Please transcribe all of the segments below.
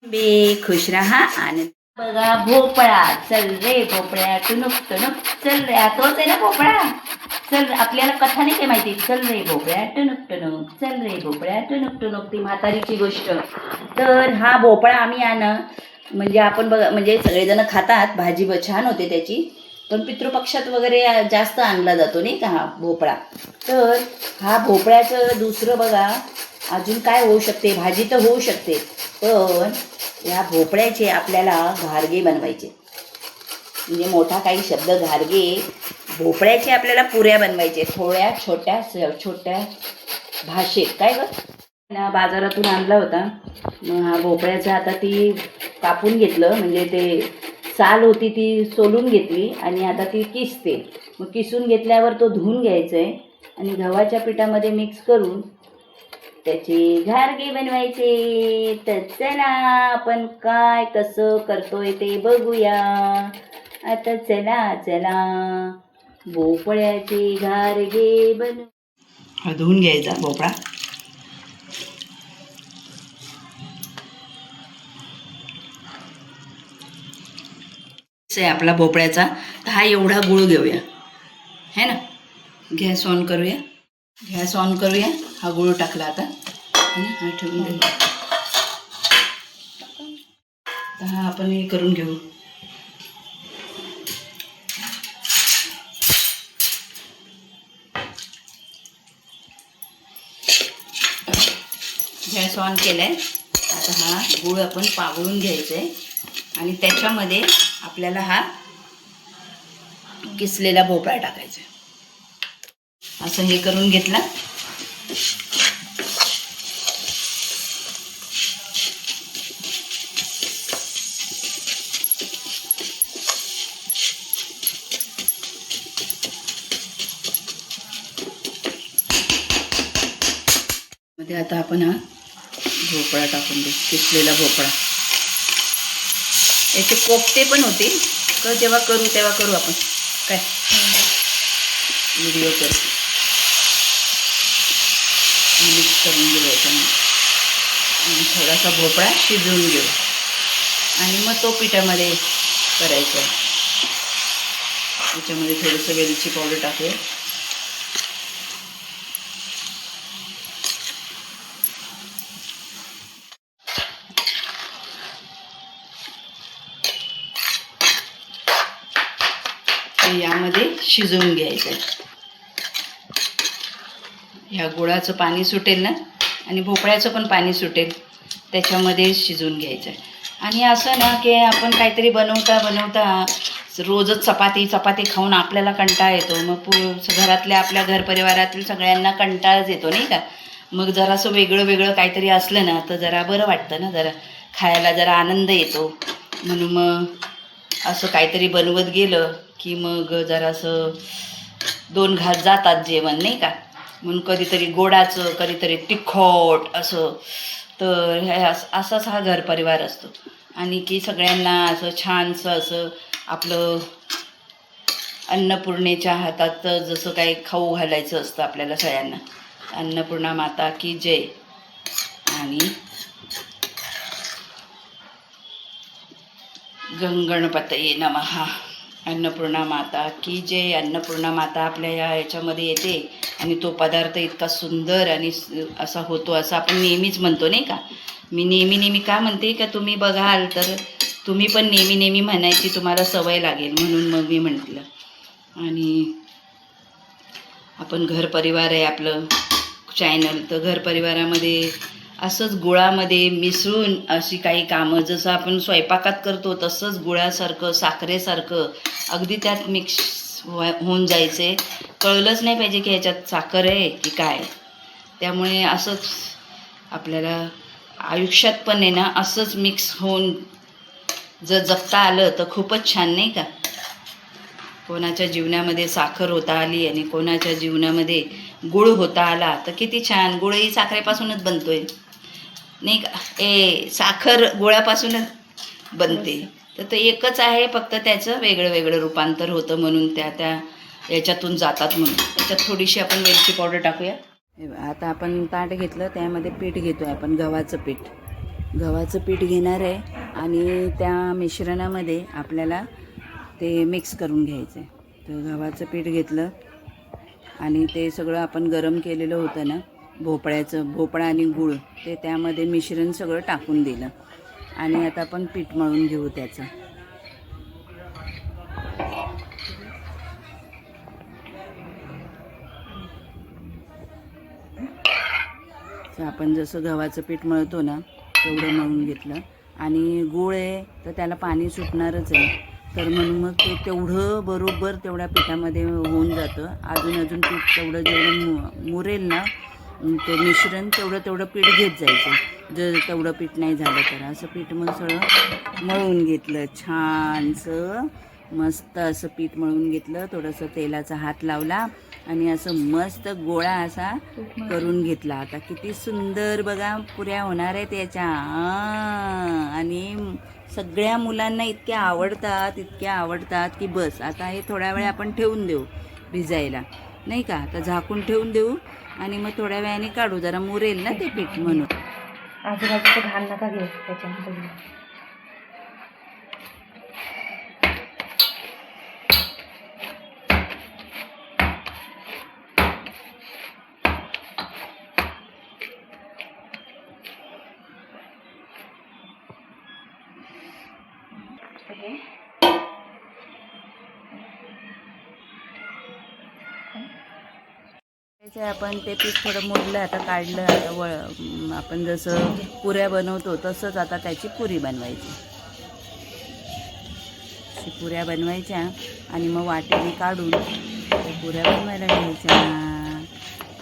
बे खुश रहा आनंद बघा भोपळा चल रे भोपळ्या टुनुक टुनुक चल रे तोच आहे ना भोपळा. चल आपल्याला कथा नाही काय माहिती. चल रे भोपळ्या टुनुक टुनुक चल रे भोपळ्या टुनुक टुनुक ती म्हातारीची गोष्ट. तर हा भोपळा आम्ही म्हणजे आपण बघा म्हणजे सगळेजण खातात भाजी छान होते त्याची. पण पितृपक्षात वगैरे जास्त आणला जातो नाही का हा भोपळा. तर हा भोपळ्याचं दुसरं बघा अजून काय होऊ शकते. भाजी तर होऊ शकते पण या भोपळ्याचे आपल्याला घारगे बनवायचे. म्हणजे मोठा काही शब्द घारगे. भोपळ्याचे आपल्याला पुऱ्या बनवायचे थोड्या छोट्या छोट्या भाषेत. काय गं बाजारातून आणला होता. मग हा भोपळ्याचा आता ती कापून घेतलं म्हणजे ते साल होती ती सोलून घेतली आणि आता ती किसते. मग किसून घेतल्यावर तो धुवून घ्यायचा आहे आणि गव्हाच्या पिठामध्ये मिक्स करून त्याचे घारगे बनवायचे. तर चला आपण काय कसं करतोय ते बघूया. आता चला चला भोपळ्याचे घारगे बनव. धुवून घ्यायचा भोपळा. आपला भोपळ्याचा. तर हा एवढा गुळ घेऊया है ना. गॅस ऑन करूया. गॅस ऑन करूया. हा गुळ टाकला आता आणि हा ठेवून देऊ. तर हा आपण हे करून घेऊ. गॅस ऑन केलाय. आता हा गुळ आपण पागळून घ्यायचा आहे आणि त्याच्यामध्ये आपल्याला हा किसलेला भोपळा टाकायचा आहे. असं हे करून घेतला. मध्ये आता आपण हा भोपळा टाकून देऊ. किसलेला भोपळा. याचे कोफ्ते पण होते जेव्हा करू तेव्हा करू आपण. काय व्हिडिओ करू. मिक्स करून घेऊ याच्यामध्ये आणि थोडासा भोपळा शिजवून घेऊ आणि मग तो पिठामध्ये करायचा. त्याच्यामध्ये थोडंसं वेलची पावडर टाकूया. यामध्ये शिजवून घ्यायचं आहे. ह्या गुळाचं पाणी सुटेल ना आणि भोपळ्याचं पण पाणी सुटेल त्याच्यामध्ये शिजवून घ्यायचं आहे. आणि असं ना की आपण काहीतरी बनवता बनवता रोजच चपाती खाऊन आपल्याला कंटाळा येतो. मग घरातल्या आपल्या घरपरिवारातील सगळ्यांना कंटाळाच येतो नाही का. मग जरासं वेगळं वेगळं काहीतरी असलं ना तर जरा बरं वाटतं ना. जरा खायला जरा आनंद येतो. म्हणून मग असं काहीतरी बनवत गेलं की मग जरासं दोन घास जातात जेवण नाही का. म्हणून कधीतरी गोडाचं कधीतरी तिखट असं. तर असाच हा घरपरिवार असतो. आणि की सगळ्यांना असं छानसं असं आपलं अन्नपूर्णेच्या हातात जसं काही खाऊ घालायचं असतं आपल्याला सगळ्यांना. अन्नपूर्णा माता की जय. आणि गणपतये नमः. अन्नपूर्णा माता की जय. अन्नपूर्णा माता आपल्या याच्यामध्ये येते आणि तो पदार्थ इतका सुंदर आणि असा होतो असं आपण नेहमीच म्हणतो नाही का. मी नेहमी का म्हणते का तुम्ही बघाल तर तुम्ही पण नेहमी म्हणायची तुम्हाला सवय लागेल म्हणून मग मी म्हटलं. आणि आपण घरपरिवार आहे आपलं चॅनल. तर घरपरिवारामध्ये असंच गुळामध्ये मिसळून अशी काही कामं जसं आपण स्वयंपाकात करतो तसंच गुळासारखं साखरेसारखं अगदी त्यात मिक्स होऊन जायचे. कळलंच नाही पाहिजे की ह्याच्यात साखर आहे की काय. त्यामुळे असंच आपल्याला आयुष्यात पण आहे ना असंच मिक्स होऊन जर जगता आलं तर खूपच छान नाही का. कोणाच्या जीवनामध्ये साखर होता आली आणि कोणाच्या जीवनामध्ये गुळ होता आला तर किती छान. गुळही साखरेपासूनच बनतोय नाही का. साखर गुळापासूनच बनते. तर ते एकच आहे फक्त त्याचं वेगळं वेगळं रूपांतर होतं म्हणून त्या याच्यातून जातात. म्हणून त्याच्यात थोडीशी आपण वेलची पावडर टाकूया. आता आपण ताट घेतलं त्यामध्ये पीठ घेतोय आपण गव्हाचं पीठ. गव्हाचं पीठ घेणार आहे आणि त्या मिश्रणामध्ये आपल्याला ते मिक्स करून घ्यायचं आहे. तर गव्हाचं पीठ घेतलं आणि ते सगळं आपण गरम केलेलं होतं ना, भोपळा आणि गूळ, ते त्यामध्ये मिश्रण सगळं टाकून दिलं आणि आता आपण पीठ मळून घेऊ त्याचं. आपण जसं गव्हाचं पीठ मळतो ना तेवढं मळून घेतलं आणि गूळ आहे तर त्याला पाणी सुटणारच आहे, तर म्हणून मग ते तेवढं बरोबर तेवढ्या पिठामध्ये होऊन जातं. अजून पीठ तेवढं जेवढं मुरेल ना ते मिश्रण तेवढं पीठ घेत जायचं. जर तेवढं पीठ नाही झालं तर असं पीठ मग सगळं मळून घेतलं. छानसं मस्त असं पीठ मळून घेतलं. थोडंसं तेलाचा हात लावला आणि असं मस्त गोळा असा करून घेतला. आता किती सुंदर बघा पुऱ्या होणार आहेत याच्या. आणि सगळ्या मुलांना इतक्या आवडतात की बस. आता हे थोड्या वेळ आपण ठेवून देऊ भिजायला, नाही का. आता झाकून ठेवून देऊ आणि मग थोड्या वेळाने काढू, जरा मुरेल ना ते पीठ म्हणून. आजूबाजूचं घाण नका घेऊ त्याच्यामध्ये. आपण ते पीठ थोडं मुरलं, आता काढलं. आता आपण जसं पुऱ्या बनवतो तसंच आता त्याची पुरी बनवायची. पुऱ्या बनवायच्या आणि मग वाटेने काढून त्या पुऱ्या बनवायला घ्यायच्या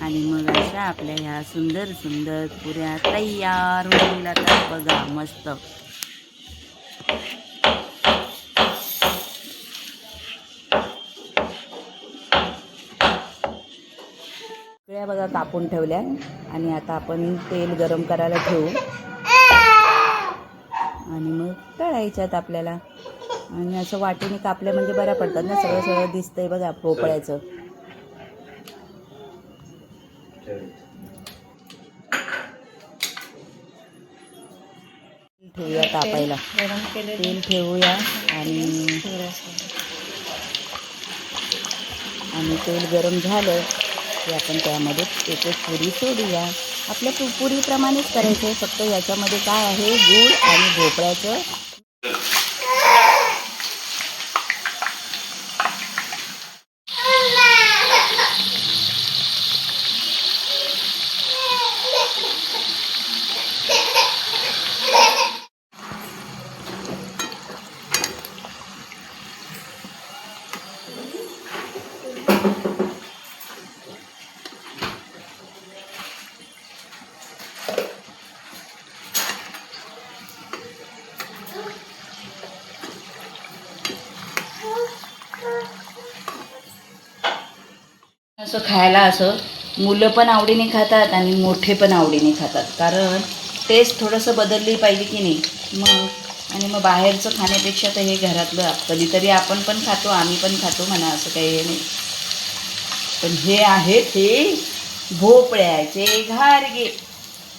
आणि मग अशा आपल्या ह्या सुंदर सुंदर पुऱ्या तयार होईल. आता बघा मस्त. पुऱ्या बघा कापून ठेवल्या आणि आता आपण तेल गरम करायला ठेवू आणि मग तळायच्यात आपल्याला. आणि असं वाटेने कापल्या म्हणजे बऱ्या पडतात ना, सगळं दिसतंय बघा भोपळ्याचं. ठेवूया तापायला, तेल ठेवूया आणि तेल गरम झालं की आपण त्यामध्ये एक पुरी सोडूया. आपल्या पुरीप्रमाणेच करायचं आहे, फक्त याच्यामध्ये काय आहे, गूळ आणि भोपळ्याचं. असं खायला असं मुलं पण आवडीने खातात आणि मोठे पण आवडीने खातात, कारण टेस्ट थोडंसं बदलली पाहिजे की नाही मग. आणि मग बाहेरचं खाण्यापेक्षा तर हे घरातलं कधीतरी आपण पण खातो, आम्ही पण खातो म्हणा, असं काही नाही. पण हे आहेत हे भोपळ्याचे घारगे.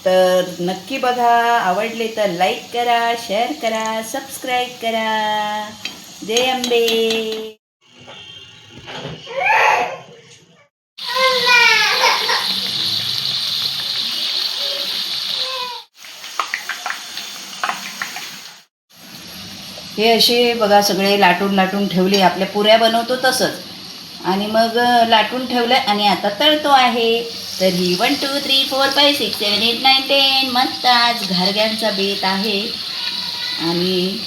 तर नक्की बघा, आवडले तर लाईक करा, शेअर करा, सबस्क्राईब करा. जय अंबे. हे असे बघा सगळे लाटून ठेवले, आपल्या पुऱ्या बनवतो तसंच, आणि मग लाटून ठेवलं आणि आता तळतो आहे. तर ही 1 2 3 4 5 6 7 8 9 10 मस्त आज घारग्यांचा बेत आहे. आणि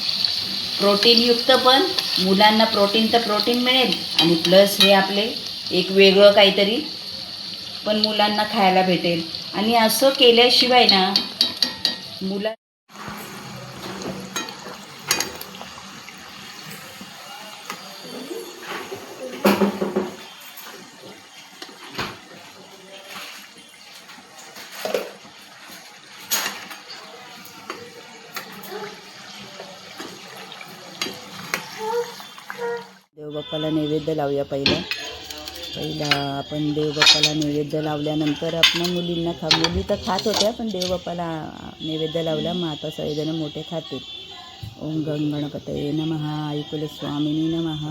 प्रोटीनयुक्त पण, मुलांना प्रोटीन तर प्रोटीन मिळेल आणि प्लस हे आपले एक वेगळं काहीतरी पण मुलांना खायला भेटेल. आणि असं केल्याशिवाय ना मुला देवबाप्पाला नैवेद्य लावूया पहिलं. पहिला आपण देवबाप्पाला नैवेद्य लावल्यानंतर आपण मुली तर खात होत्या, पण देवबाप्पाला नैवेद्य लावला मग आता सगळेजण मोठे खाते. ओम गं गणपतये नमः, आई कुलस्वामिनी नमः,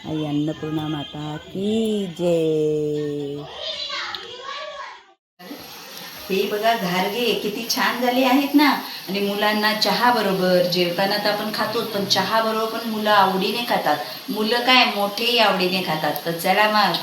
आई अन्नपूर्णा माता की जय. हे बघा घारगे किती छान झाले आहेत ना. आणि मुलांना चहा बरोबर, जेवताना तर आपण खातोच, पण चहा बरोबर पण मुलं आवडीने खातात. मुलं काय मोठेही आवडीने खातात. तर चला मग